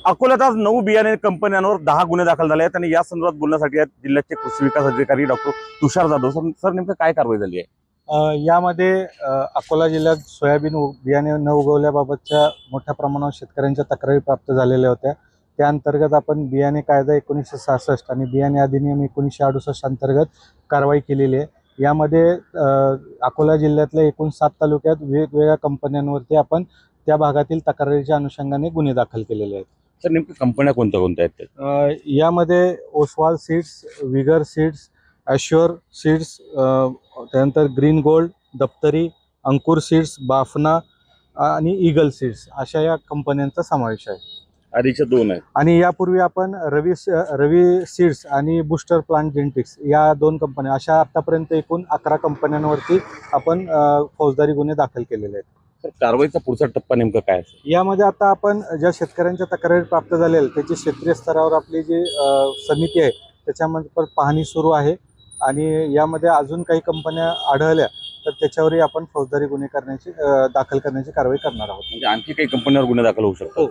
अकोल्यात आज 9 बियाणे कंपन्यांवर 10 गुन्हे दाखल झाले आहेत आणि या संदर्भात बोलण्यासाठी आहेत जिल्ह्याचे कृषी विकास अधिकारी डॉक्टर तुषार जाधव. सर नेमकं काय कारवाई झाली आहे? यामध्ये अकोला जिल्ह्यात सोयाबीन बियाणे न उगवल्याबाबतच्या मोठ्या प्रमाणावर शेतकऱ्यांच्या तक्रारी प्राप्त झालेल्या होत्या. त्या अंतर्गत आपण बियाणे कायदा 1966 आणि बियाणे अधिनियम 1968 अंतर्गत कारवाई केलेली आहे. यामध्ये अकोला जिल्ह्यातल्या एकूण 7 तालुक्यात वेगवेगळ्या कंपन्यांवरती आपण त्या भागातील तक्रारीच्या अनुषंगाने गुन्हे दाखल केलेले आहेत. सर नेमकं कंपन्या कोणत्या कोणत्या आहेत? यामध्ये Oswal seeds, vigor seeds, assure seeds, त्यानंतर green gold, Daftari, Ankur seeds, Bafna आणि ईगल सीड्स अशा या कंपन्यांचा समावेश आहे. आधीच्या 2 आहेत. आणि यापूर्वी आपण रवी सीड्स आणि बूस्टर प्लांट जेनेटिक्स या 2 कंपन्या अशा आतापर्यंत एकूण 11 कंपन्यांवरती आपण फौजदारी गुन्हे दाखल केलेले आहेत. सर कारवाईचा पुढचा टप्पा नेमका काय असेल? यामध्ये आता आपण ज्या शेतकऱ्यांच्या तक्रारी प्राप्त झालेल्या आहेत त्याची क्षेत्रीय स्तरावर आपली जी समिती आहे त्याच्यामध्ये पण पाहणी सुरू आहे आणि यामध्ये अजून काही कंपन्या आढळल्या तर त्याच्यावरही आपण फौजदारी गुन्हे दाखल करण्याची कारवाई करणार आहोत. म्हणजे आणखी काही कंपन्यांवर गुन्हे दाखल होऊ शकतो?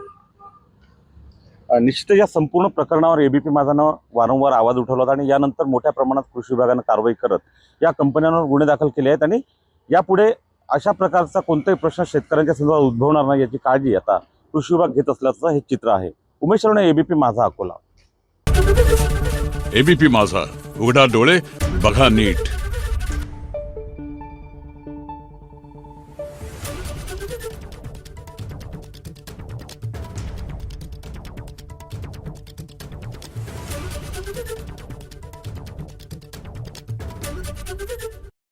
निश्चितच या संपूर्ण प्रकरणावर एबीपी माझानं वारंवार आवाज उठवला होता आणि यानंतर मोठ्या प्रमाणात कृषी विभागानं कारवाई करत या कंपन्यांवर गुन्हे दाखल केले आहेत आणि यापुढे अशा प्रकारचा कोणताही प्रश्न शेतकऱ्यांच्या संदर्भात उद्भवणार नाही याची काळजी आता कृषी विभाग घेत असल्याचं हे चित्र आहे. उमेश राणे, एबीपी माझा, अकोला. एबीपी माझा, उघडा डोळे बघा नीट.